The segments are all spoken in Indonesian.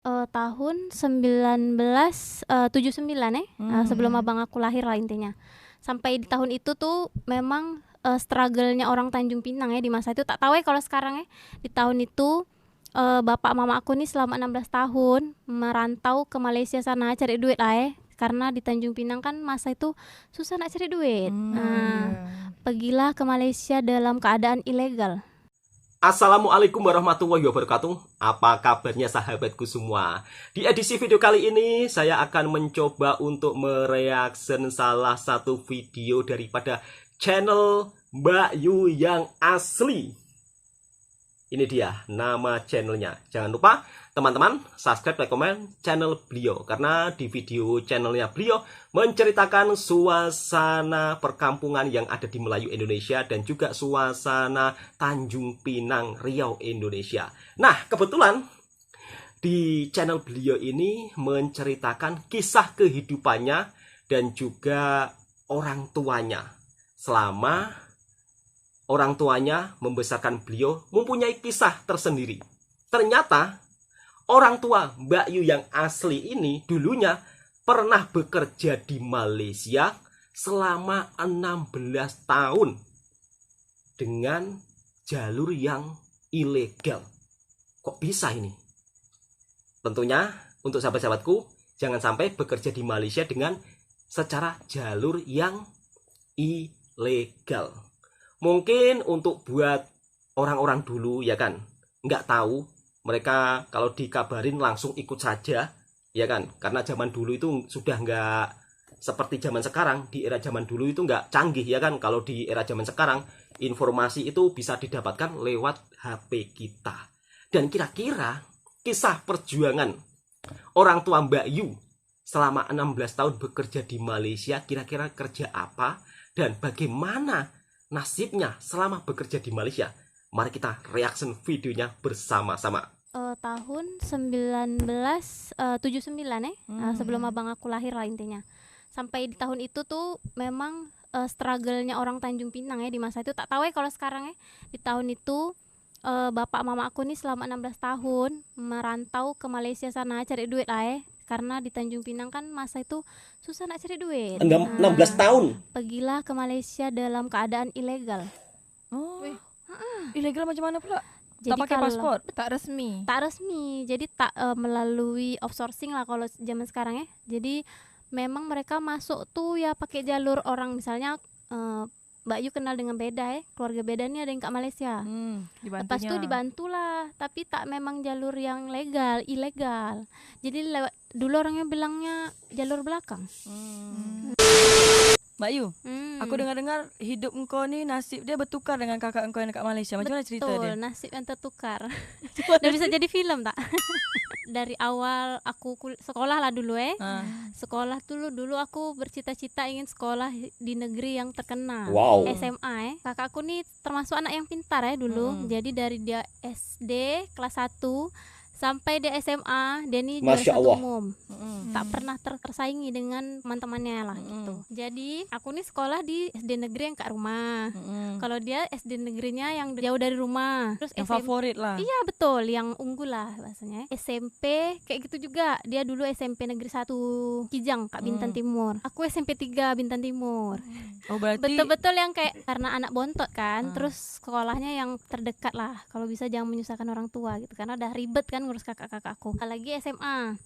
Tahun 1979 ya, sebelum abang aku lahir lah intinya. Sampai di tahun itu tuh memang struggle-nya orang Tanjung Pinang ya di masa itu. Tak tahu ya kalau sekarang ya. Di tahun itu bapak mama aku nih selama 16 tahun merantau ke Malaysia sana cari duit lah ya. Karena di Tanjung Pinang kan masa itu susah nak cari duit. Pergilah ke Malaysia dalam keadaan ilegal. Assalamualaikum warahmatullahi wabarakatuh. Apa kabarnya sahabatku semua? Di edisi video kali ini saya akan mencoba untuk mereaction salah satu video daripada channel Mbak Yu yang asli. Ini dia nama channelnya. Jangan lupa teman-teman subscribe, like, komen channel beliau. Karena di video channelnya beliau menceritakan suasana perkampungan yang ada di Melayu Indonesia dan juga suasana Tanjung Pinang, Riau, Indonesia. Nah, kebetulan di channel beliau ini menceritakan kisah kehidupannya dan juga orang tuanya selama orang tuanya membesarkan beliau mempunyai kisah tersendiri. Ternyata orang tua Mbak Yu yang asli ini dulunya pernah bekerja di Malaysia selama 16 tahun dengan jalur yang ilegal. Kok bisa ini? Tentunya untuk sahabat-sahabatku, jangan sampai bekerja di Malaysia dengan secara jalur yang ilegal. Mungkin untuk buat orang-orang dulu ya kan, nggak tahu, mereka kalau dikabarin langsung ikut saja ya kan, karena zaman dulu itu sudah nggak seperti zaman sekarang. Di era zaman dulu itu nggak canggih ya kan. Kalau di era zaman sekarang informasi itu bisa didapatkan lewat HP kita. Dan kira-kira kisah perjuangan orang tua Mbak Yu selama 16 tahun bekerja di Malaysia, kira-kira kerja apa dan bagaimana nasibnya selama bekerja di Malaysia? Mari kita reaction videonya bersama-sama. Tahun 1979 ya, sebelum abang aku lahir lah intinya. Sampai di tahun itu tuh memang struggle-nya orang Tanjung Pinang ya di masa itu. Tak tahu ya kalau sekarang ya. Di tahun itu bapak mama aku nih selama 16 tahun merantau ke Malaysia sana cari duit lah ya. Karena di Tanjung Pinang kan masa itu susah nak cari duit. 16 tahun. Pergilah ke Malaysia dalam keadaan ilegal. Oh, ilegal macam mana pula? Jadi Tak pakai kalau- paspor, tak resmi. Tak resmi, jadi tak melalui outsourcing lah kalau zaman sekarang ya. Jadi memang mereka masuk tuh ya pakai jalur orang, misalnya Mbak Yu kenal dengan Beda ya, keluarga Beda nih ada yang ke Malaysia. Lepas itu dibantulah, tapi tak memang jalur yang legal, ilegal. Jadi lewat dulu orangnya bilangnya jalur belakang. Mbak Yu, aku dengar-dengar hidup engkau ni nasib dia bertukar dengan kakak engkau yang dekat Malaysia. Macam mana cerita dia? Betul, nasib yang tertukar. Dan bisa jadi film tak? Dari awal aku sekolah lah dulu sekolah dulu aku bercita-cita ingin sekolah di negeri yang terkenal. Wow. SMA kakakku nih termasuk anak yang pintar ya dulu. Jadi dari dia SD kelas 1 sampai dia SMA, dia nih juara Masya satu Allah. umum. Tak pernah tersaingi dengan teman-temannya lah gitu. Jadi aku nih sekolah di SD negeri yang kat rumah. Kalau dia SD negerinya yang jauh dari rumah. Terus Yang favorit lah. Iya betul, yang unggul lah bahasanya. SMP kayak gitu juga. Dia dulu SMP Negeri 1 Kijang, Kak Bintan Timur. Aku SMP 3 Bintan Timur. Oh, berarti Betul-betul yang kayak karena anak bontot kan. Terus sekolahnya yang terdekat lah. Kalau bisa jangan menyusahkan orang tua gitu. Karena udah ribet kan ngurus kakak-kakakku. Apalagi SMA.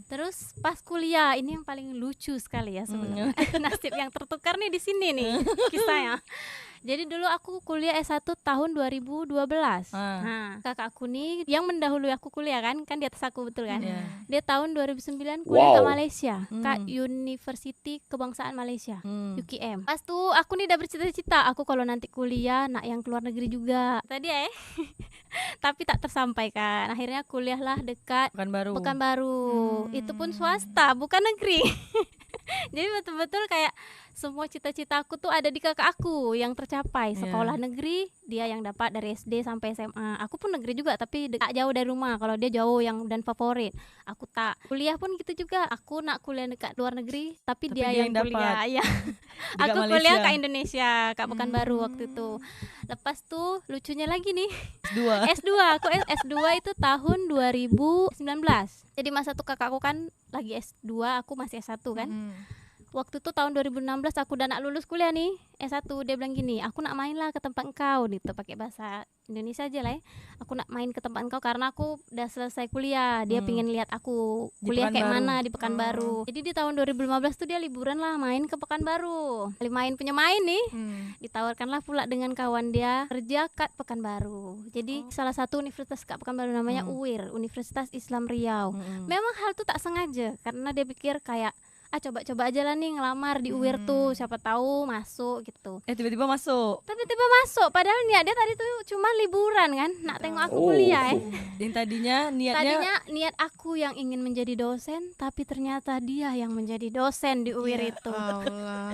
Terus pas kuliah, ini yang paling lucu sekali ya sebenarnya. Nasib yang tertukar nih di sini nih kisahnya. Jadi dulu aku kuliah S1 tahun 2012. Nah, kakakku nih yang mendahului aku kuliah kan di atas aku betul kan. Dia tahun 2009 kuliah ke Wow. Malaysia, ke University Kebangsaan Malaysia, UKM. Pas tuh aku nih udah bercita-cita, aku kalau nanti kuliah nak yang keluar negeri juga. Tadi ya. Tapi tak tersampaikan. Akhirnya kuliahlah dekat Pekanbaru. Itu pun swasta, bukan negeri. Jadi betul-betul kayak semua cita-cita aku tuh ada di kakak aku yang tercapai. Iya. Sekolah negeri dia yang dapat dari SD sampai SMA. Aku pun negeri juga tapi tak jauh dari rumah. Kalau dia jauh yang dan favorit, aku tak. Kuliah pun gitu juga. Aku nak kuliah dekat luar negeri tapi dia yang kuliah. Ya. Dekat Aku kuliah Malaysia. ke Indonesia, ke Pekanbaru waktu itu. Lepas tuh lucunya lagi nih. S2. S2, aku S2 itu tahun 2019. Jadi masa tuh kakakku kan lagi S2, aku masih S1 kan. Waktu itu tahun 2016 aku udah nak lulus kuliah nih S1, dia bilang gini, aku nak main lah ke tempat engkau gitu, pakai bahasa Indonesia aja lah ya. Aku nak main ke tempat engkau karena aku udah selesai kuliah, dia pingin lihat aku Di kuliah kayak Pekanbaru. mana di Pekanbaru. Jadi di tahun 2015 tuh dia liburan lah main ke Pekanbaru. Main punya main nih, ditawarkanlah pula dengan kawan dia kerja kat Pekanbaru. Jadi salah satu universitas kat Pekanbaru namanya UIR, Universitas Islam Riau. Memang hal tuh tak sengaja karena dia pikir kayak coba-coba aja lah nih ngelamar di UIR tuh, siapa tahu masuk gitu. Tiba-tiba masuk. Tiba-tiba masuk, padahal niat dia tadi tuh cuma liburan kan, nak tengok aku kuliah Yang tadinya niatnya niat aku yang ingin menjadi dosen, tapi ternyata dia yang menjadi dosen di UIR itu. Allah.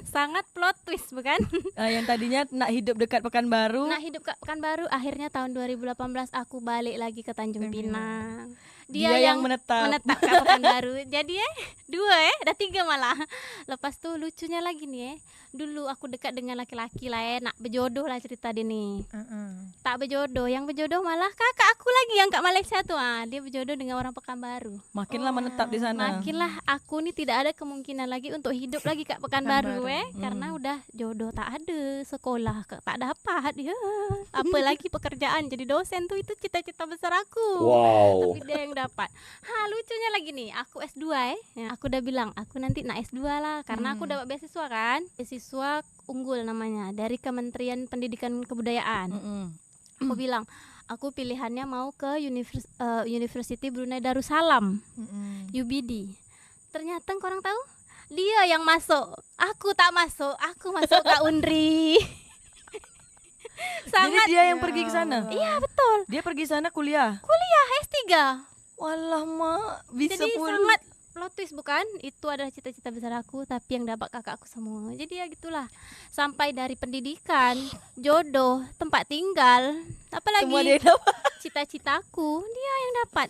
Sangat plot twist bukan? yang tadinya nak hidup dekat Pekanbaru. Nah hidup ke Pekanbaru, akhirnya tahun 2018 aku balik lagi ke Tanjung Pinang. Dia yang menetap. ke Pekanbaru. Jadi dua ada tiga malah. Lepas tuh lucunya lagi nih dulu aku dekat dengan laki-laki lah nak berjodoh lah cerita dia nih. Tak berjodoh, yang berjodoh malah kakak aku lagi yang kat Malaysia tuh. Dia berjodoh dengan orang Pekanbaru. Makinlah menetap di sana. Makinlah aku nih tidak ada kemungkinan lagi untuk hidup lagi kat Pekanbaru karena udah jodoh tak ada, sekolah tak dapat ya. Apalagi pekerjaan jadi dosen tuh itu cita-cita besar aku. Wow. Tapi dia yang dapat. Lucunya lagi nih, aku S2 ya, aku udah bilang aku nanti nak S2 lah karena aku dapat beasiswa kan. Beasiswa unggul namanya dari Kementerian Pendidikan Kebudayaan. Aku bilang aku pilihannya mau ke University Brunei Darussalam, UBD. Ternyata korang tahu dia yang masuk, aku tak masuk, aku masuk ke Unri. Jadi dia yang pergi ke sana. Iya betul. Dia pergi sana kuliah. S3. Walah mak, bisa Jadi pun. sangat plot twist bukan? Itu adalah cita-cita besar aku, tapi yang dapat kakakku semua. Jadi ya gitulah. Sampai dari pendidikan, jodoh, tempat tinggal, apalagi Semua dia dapat. cita-citaku, dia yang dapat.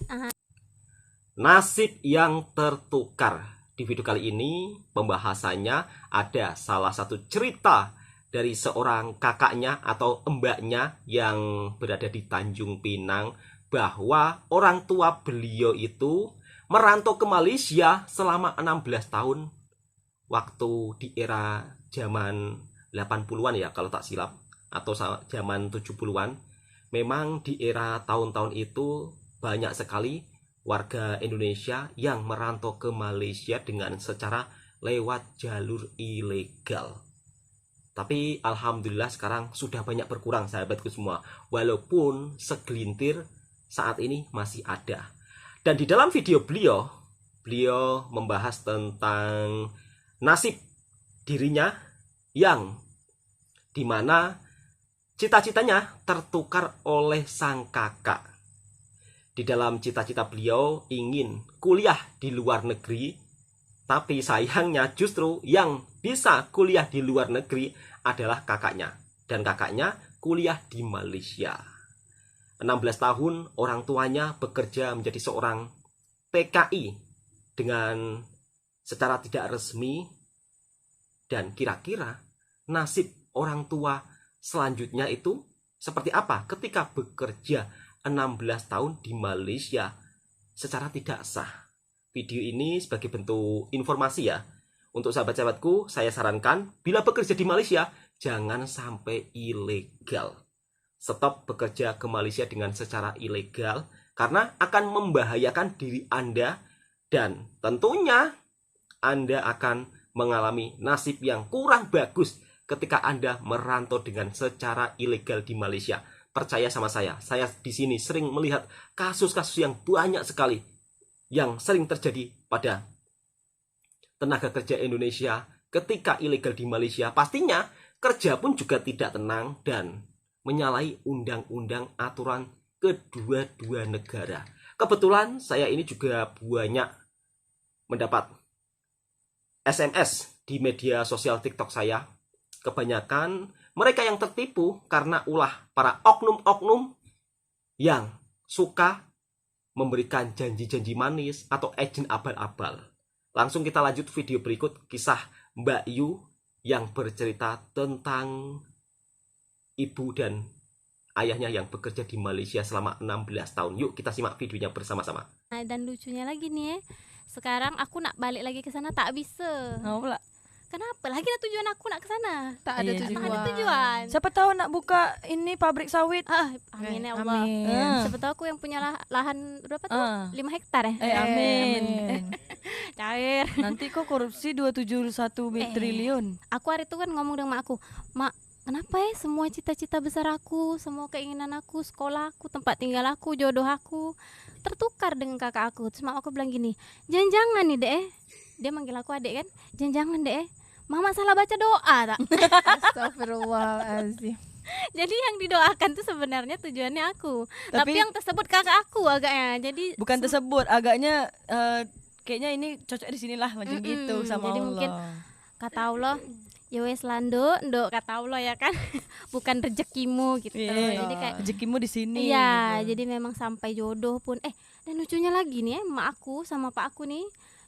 Nasib yang tertukar. Di video kali ini pembahasannya ada salah satu cerita dari seorang kakaknya atau mbaknya yang berada di Tanjung Pinang, bahwa orang tua beliau itu merantau ke Malaysia selama 16 tahun waktu di era zaman 80-an ya kalau tak silap, atau zaman 70-an. Memang di era tahun-tahun itu banyak sekali warga Indonesia yang merantau ke Malaysia dengan secara lewat jalur ilegal. Tapi alhamdulillah sekarang sudah banyak berkurang sahabatku semua, walaupun segelintir saat ini masih ada. Dan di dalam video beliau membahas tentang nasib dirinya yang dimana cita-citanya tertukar oleh sang kakak. Di dalam cita-cita beliau ingin kuliah di luar negeri, tapi sayangnya justru yang bisa kuliah di luar negeri adalah kakaknya. Dan kakaknya kuliah di Malaysia. 16 tahun orang tuanya bekerja menjadi seorang TKI dengan secara tidak resmi. Dan kira-kira nasib orang tua selanjutnya itu seperti apa ketika bekerja 16 tahun di Malaysia secara tidak sah. Video ini sebagai bentuk informasi ya. Untuk sahabat-sahabatku, saya sarankan bila bekerja di Malaysia jangan sampai ilegal. Stop bekerja ke Malaysia dengan secara ilegal karena akan membahayakan diri Anda dan tentunya Anda akan mengalami nasib yang kurang bagus ketika Anda merantau dengan secara ilegal di Malaysia. Percaya sama saya di sini sering melihat kasus-kasus yang banyak sekali yang sering terjadi pada tenaga kerja Indonesia ketika ilegal di Malaysia. Pastinya kerja pun juga tidak tenang dan menyalahi undang-undang aturan kedua-dua negara. Kebetulan saya ini juga banyak mendapat SMS di media sosial TikTok saya, kebanyakan mereka yang tertipu karena ulah para oknum-oknum yang suka memberikan janji-janji manis atau agen abal-abal. Langsung kita lanjut video berikut, kisah Mbak Yu yang bercerita tentang ibu dan ayahnya yang bekerja di Malaysia selama 16 tahun. Yuk kita simak videonya bersama-sama. Nah, dan lucunya lagi nih, sekarang aku nak balik lagi ke sana tak bisa. Oh pula. Kenapa? Lagi ada tujuan aku nak ke sana. Tak ada Iya, tujuan. Tak ada tujuan. Siapa tahu nak buka ini pabrik sawit. Amin ya Allah. Amin. Siapa tahu aku yang punya lahan berapa tuh? Ah. 5 hektar ya? Amin. Cair. Nanti kok korupsi 271 triliun. Aku hari itu kan ngomong dengan mak aku, Mak, kenapa ya semua cita-cita besar aku, semua keinginan aku, sekolah aku, tempat tinggal aku, jodoh aku tertukar dengan kakak aku. Terus mak aku bilang gini, jangan-jangan nih deh, dia manggil aku adik kan, jangan-jangan deh, Mama salah baca doa tak? Astagfirullahaladzim. Jadi yang didoakan tuh sebenarnya tujuannya aku, tapi yang tersebut kakak aku agaknya. Jadi Bukan tersebut, agaknya kayaknya ini cocok di sinilah macam Mm-mm. gitu sama Jadi Allah. mungkin kata Allah, ya wes landuk, nduk kata Allah ya kan, bukan rezekimu gitu. Iya. Jadi kayak rezekimu di sini. iya, gitu. jadi memang sampai jodoh pun dan lucunya lagi nih emak aku sama pak aku nih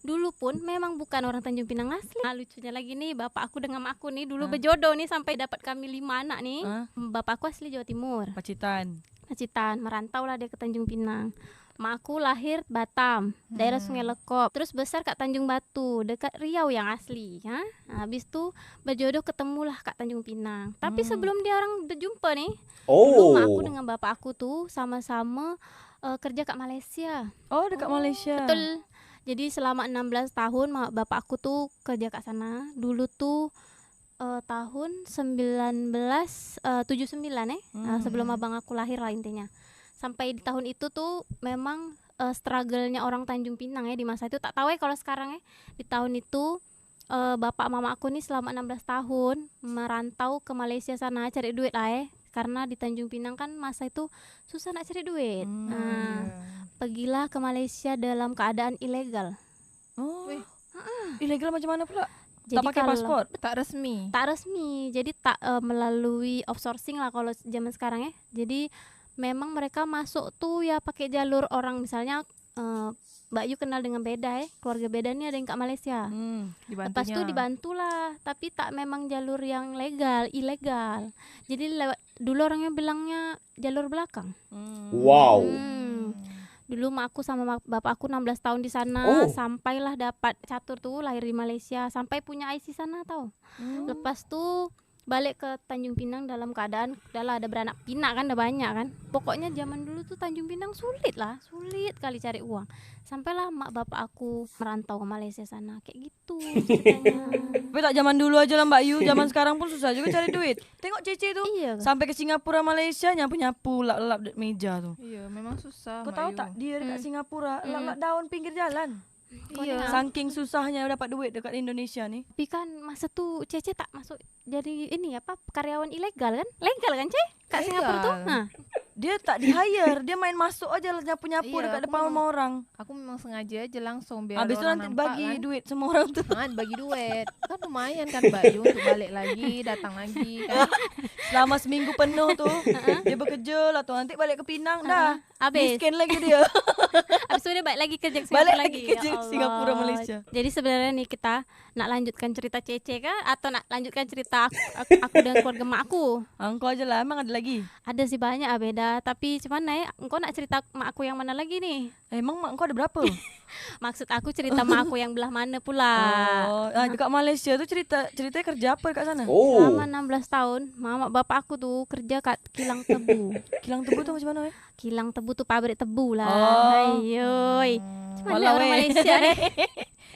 dulu pun memang bukan orang Tanjung Pinang asli. Nah, lucunya lagi nih bapak aku dengan mak aku nih dulu berjodoh nih sampai dapat kami 5 anak nih. Bapak aku asli Jawa Timur, Pacitan. merantau lah dia ke Tanjung Pinang. Mak aku lahir Batam, daerah Sungai Lekop. Terus besar Kak Tanjung Batu, dekat Riau yang asli. Nah, habis itu berjodoh ketemulah Kak Tanjung Pinang. Tapi sebelum dia orang berjumpa nih, dulu mak aku dengan bapak aku tuh sama-sama kerja kat Malaysia. Oh, dekat Malaysia. Betul. Jadi selama 16 tahun bapak aku tuh kerja kat sana. Dulu tuh tahun 1979 sebelum abang aku lahir lah intinya. Sampai di tahun itu tuh memang struggle-nya orang Tanjung Pinang ya di masa itu. Tak tahu ya kalau sekarang ya. Di tahun itu bapak mama aku nih selama 16 tahun merantau ke Malaysia sana cari duit lah ya. Karena di Tanjung Pinang kan masa itu susah nak cari duit. Pergilah ke Malaysia dalam keadaan ilegal. Oh. Ilegal macam mana pula? Jadi Tak pakai kalau- paspor. Tak resmi. Tak resmi, jadi tak melalui outsourcing lah kalau zaman sekarang ya. Jadi memang mereka masuk tuh ya pakai jalur orang, misalnya Mbak Yu kenal dengan Beda ya, keluarga Beda nih ada yang kat Malaysia. Lepas Dibantunya. tuh dibantulah, tapi tak memang jalur yang legal, ilegal. Jadi lewat dulu orangnya bilangnya jalur belakang. Wow. Dulu mak aku sama bapak aku 16 tahun di sana, sampailah dapat catur tuh lahir di Malaysia, sampai punya IC sana tau. Lepas tuh balik ke Tanjung Pinang dalam keadaan ada beranak pinak kan, ada banyak kan. Pokoknya zaman dulu tuh Tanjung Pinang sulit kali cari uang. Sampailah mak bapak aku merantau ke Malaysia sana, kayak gitu ceritanya. Tapi tak zaman dulu aja lah Mbak Yu, zaman sekarang pun susah juga cari duit. Tengok Cece tuh, Iya. sampai ke Singapura, Malaysia nyapu-nyapu lap-lap meja tuh. Iya, memang susah. Kau Mbak tahu Yu. tak dia dekat Singapura lap-lap daun pinggir jalan. Iya. Saking susahnya dapat duit dekat Indonesia nih. Tapi kan masa tuh Cece tak masuk jadi ini apa karyawan ilegal kan? Legal kan Ce? Kak Legal. Singapura tuh. Nah, Dia tak di hire, dia main masuk aja nyapu-nyapu Iya, dekat aku depan memang- rumah orang. Aku memang sengaja aja langsung biar Habis itu orang nanti nampak bagi kan. duit semua orang tuh. Bagi duit. Kan lumayan kan Mbak Yu untuk balik lagi, datang lagi kan. Selama seminggu penuh tuh dia bekerja lah tuh, nanti balik ke Pinang dah. habis. Miskin lagi dia. Habis itu dia balik lagi kerja ke Singapura Balik lagi. lagi kerja Ya ke Allah. Singapura, Malaysia. Jadi sebenarnya nih kita nak lanjutkan cerita Cece kah atau nak lanjutkan cerita aku dan keluarga mak aku? Engkau aja lah, emang ada lagi. Ada sih banyak beda, tapi cuman ya engkau nak cerita mak aku yang mana lagi nih? Emang mak engkau ada berapa? Maksud aku cerita mak aku yang belah mana pula? Oh, dekat Malaysia tuh ceritanya kerja apa dekat sana? Selama 16 tahun, mama bapak aku tuh kerja kat kilang tebu. Kilang tebu tuh macam mana? Kilang tebu tuh pabrik tebu lah. Oh. Ayoy. Cuman Walau, orang weh. Malaysia nih.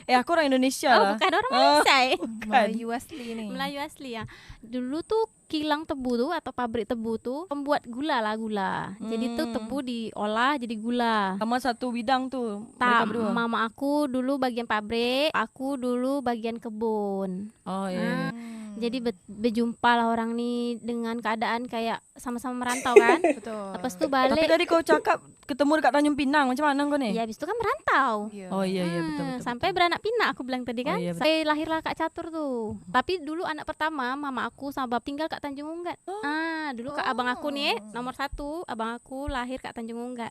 Aku orang Indonesia Oh, lah. bukan orang Malaysia. Melayu asli nih. Melayu asli ya. Dulu tuh kilang tebu tuh atau pabrik tebu tuh pembuat gula lah gula. Jadi tuh tebu diolah jadi gula. Sama satu bidang tuh. Tak, mereka berdua. mama aku dulu bagian pabrik, aku dulu bagian kebun. Oh iya. Jadi berjumpa lah orang nih dengan keadaan kayak sama-sama merantau kan. Betul. Lepas tuh Tapi balik. tadi kau cakap ketemu dekat Tanjung Pinang, macam mana kau nih? Ya habis itu kan merantau. Iya. Oh iya betul betul. Sampai beranak pinak aku bilang tadi kan. Oh, iya, betul. Sampai lahirlah Kak Catur tuh. Tapi dulu anak pertama mama aku sama bab tinggal Kak Tanjung Unggat. Dulu Kak abang aku nih nomor 1, abang aku lahir Kak Tanjung Unggat.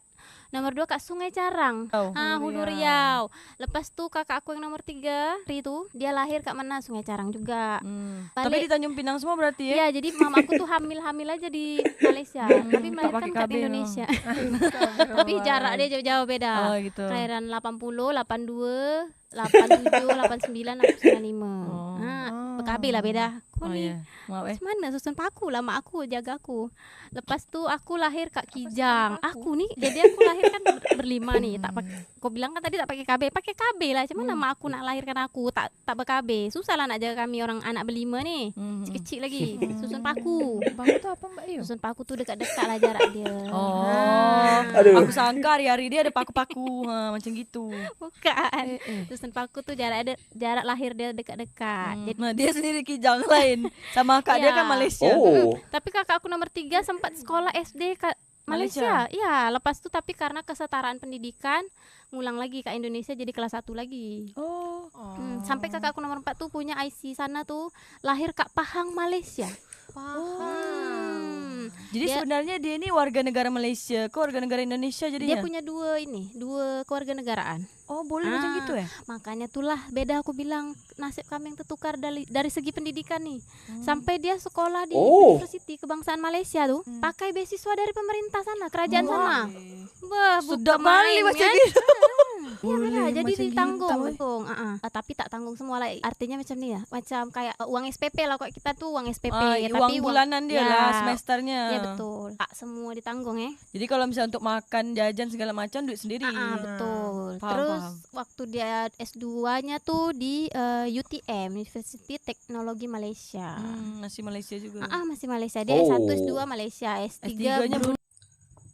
Nomor 2 Kak Sungai Carang. Oh. Hulu Riau. Lepas tuh kakak aku yang nomor 3 itu dia lahir Kak mana Sungai Carang juga. Tapi di Tanjung Pinang semua berarti ya? Iya, jadi mama aku tuh hamil aja di Malaysia. Tapi tak melahirkan pakai kat KB Indonesia. Tapi jarak dia jauh-jauh beda. Oh gitu. Kelahiran 80, 82, 87, 89, 95. PKB lah beda. Kok Oh nih? iya. Maaf Macam mana susun paku lah mak aku jaga aku. Lepas tu aku lahir kat Kijang. Aku nih jadi aku lahir kan berlima nih. Tak pakai. Kau bilang kan tadi tak pakai KB. Pakai KB lah. Macam mana mak aku nak lahirkan aku tak ber-KB. Susah lah nak jaga kami orang anak berlima nih. Kecil-kecil lagi. Susun paku. Paku tu apa Mbak Yu? Susun paku tu dekat-dekat lah jarak dia. Oh. Aduh. Aku sangka hari-hari dia ada paku-paku macam gitu. Bukan. Susun paku tu jarak lahir dia dekat-dekat. Jadi, Nah, dia sendiri Kijang lain. Sama kak dia Ya. kan Malaysia. Oh. tapi kakak aku nomor 3 sempat sekolah SD kat Malaysia. Iya, lepas tu tapi karena kesetaraan pendidikan ngulang lagi ke Indonesia jadi kelas 1 lagi. Oh. Sampai kakak aku nomor 4 tuh punya IC sana tuh lahir kat Pahang, Malaysia. Paham. Jadi Dia- sebenarnya dia ini warga negara Malaysia, ke warga negara Indonesia Dia jadinya. punya dua keluarga negaraan. Oh, boleh macam Ah. gitu ya? Makanya itulah beda aku bilang nasib kami yang tertukar dari segi pendidikan nih. Sampai dia sekolah di Oh. Universiti Kebangsaan Malaysia tuh pakai beasiswa dari pemerintah sana, kerajaan sana. Wah, Sudah bukan balik main macam kan? gitu. Iya benar, jadi macam ditanggung. gitu, Tanggung, tapi tak tanggung semua lah. Artinya macam ni ya, macam kayak uang SPP lah kok kita tuh uang SPP. Uang tapi bulanan dia ya, lah semesternya. Ya betul, tak semua ditanggung ya. Jadi kalau misalnya untuk makan, jajan segala macam duit sendiri. Betul. Paham, Terus paham. waktu dia S2-nya tuh di UTM, University Teknologi Malaysia. Masih Malaysia juga. Masih Malaysia. Dia Oh. S1, S2 Malaysia, S3 S3-nya Brunei.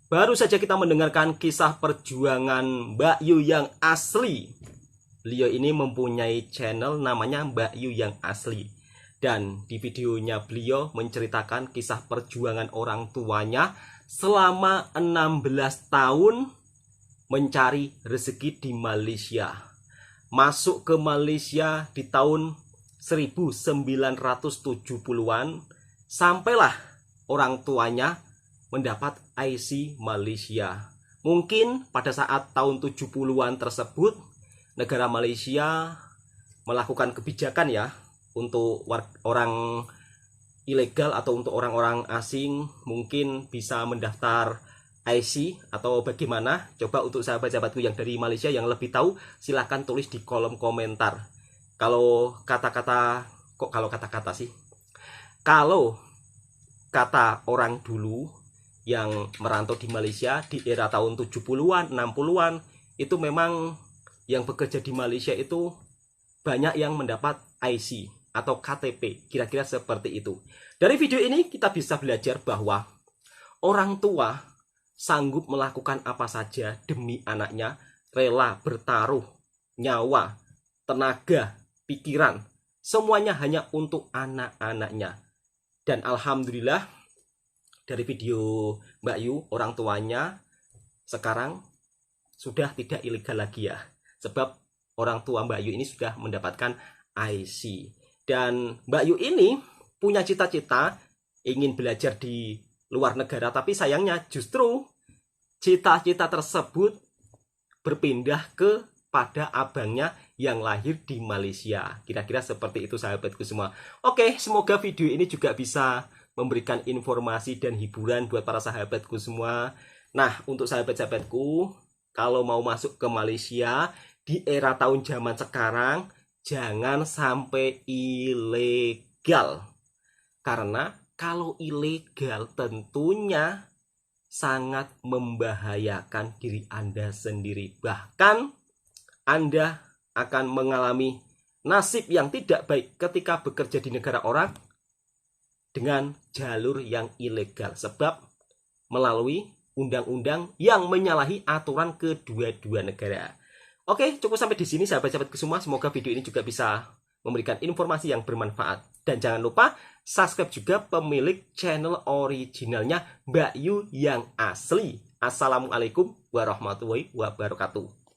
Baru saja kita mendengarkan kisah perjuangan Mbak Yu yang asli. Beliau ini mempunyai channel namanya Mbak Yu yang asli. Dan di videonya beliau menceritakan kisah perjuangan orang tuanya selama 16 tahun mencari rezeki di Malaysia. Masuk ke Malaysia di tahun 1970-an. Sampailah orang tuanya mendapat IC Malaysia. Mungkin pada saat tahun 70-an tersebut negara Malaysia melakukan kebijakan ya untuk orang ilegal atau untuk orang-orang asing mungkin bisa mendaftar IC atau bagaimana. Coba untuk sahabat-sahabatku yang dari Malaysia yang lebih tahu silahkan tulis di kolom komentar. Kalau kata-kata sih, kalau kata orang dulu yang merantau di Malaysia di era tahun 70-an, 60-an itu memang yang bekerja di Malaysia itu banyak yang mendapat IC atau KTP, kira-kira seperti itu. Dari video ini kita bisa belajar bahwa orang tua sanggup melakukan apa saja demi anaknya, rela bertaruh nyawa, tenaga, pikiran, semuanya hanya untuk anak-anaknya. Dan alhamdulillah dari video Mbak Yu, orang tuanya sekarang sudah tidak ilegal lagi ya. Sebab orang tua Mbak Yu ini sudah mendapatkan IC. Dan Mbak Yu ini punya cita-cita ingin belajar di luar negara. Tapi sayangnya justru cita-cita tersebut berpindah kepada abangnya yang lahir di Malaysia. Kira-kira seperti itu sahabatku semua. Oke, semoga video ini juga bisa memberikan informasi dan hiburan buat para sahabatku semua. Nah, untuk sahabat-sahabatku, kalau mau masuk ke Malaysia di era tahun zaman sekarang, jangan sampai ilegal. Karena kalau ilegal tentunya sangat membahayakan diri Anda sendiri. Bahkan Anda akan mengalami nasib yang tidak baik ketika bekerja di negara orang dengan jalur yang ilegal, sebab melalui undang-undang yang menyalahi aturan kedua-dua negara. Oke, cukup sampai di sini sahabat-sahabatku semua. Semoga video ini juga bisa memberikan informasi yang bermanfaat. Dan jangan lupa subscribe juga pemilik channel originalnya Mbak Yu yang asli. Assalamualaikum warahmatullahi wabarakatuh.